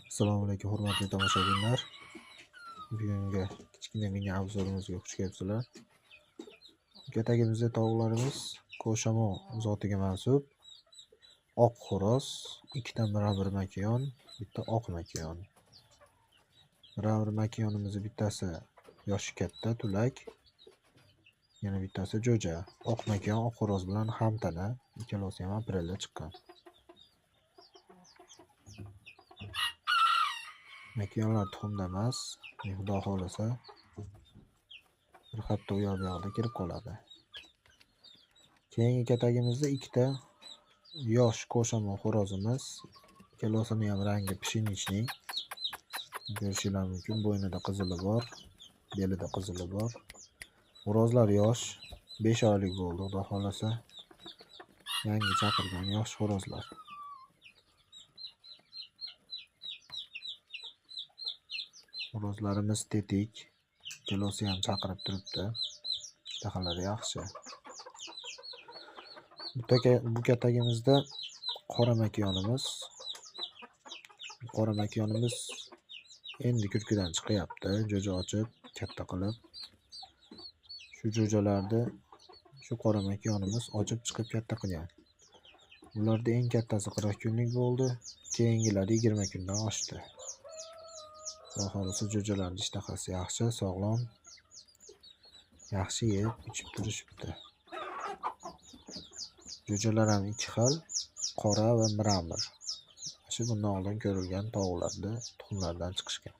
Assalomu alaykum hurmatli tomoshabinlar. Bugungi kichkina mini obzorimizga xush kelibsizlar. Katagimizda tovuqlarimiz ko'shamo zotiga mansub oq xo'roz, ikkita miramir makiyon, bitta oq makiyon. Miramir makiyonimizni bittasi yoshi katta, tulak, yana bittasi jo'ja. Oq makiyon oq xo'roz bilan hamtana, ikkalasi ham aprelda chiqqan. Makiyonlar tuxumda emas, xudo xohlasa bir hafta u yoqda kirib qoladi. Keyingi katagimizda ikkita yosh ko'shamo xo'rozimiz, ikkalasini ham rangi pshenichniy. Ko'rishingiz mumkin, bo'ynida qizili bor, belida qizili bor. Xo'rozlar yosh, 5 oylik bo'ldi, xudo xohlasa. Yangi chaqirgan yosh xo'rozlar. Xo'rozlarimiz tetik, ikkalasi ham chaqirib turibdi. Ishtahaalari yaxshi. Bu katagimizda qora makiyonimiz endi kurkidan chiqyapti, jo'ja ochib katta qilib. Shu jo'jalarni shu qora makiyonimiz ochib chiqib katta qilgan. Ularda eng kattasi 40 kunlik bo'ldi, keyingilari 20 kundan oshdi. Xudo xohlasa jo'jalarning ishtahasi yaxshi, sog'lom, yaxshi yeb, ichib turishibdi. Jo'jalar ham ikki xil, qora va miramir. Shu bundan oldin ko'rilgan tovuqlarda tuxumlardan chiqishgan.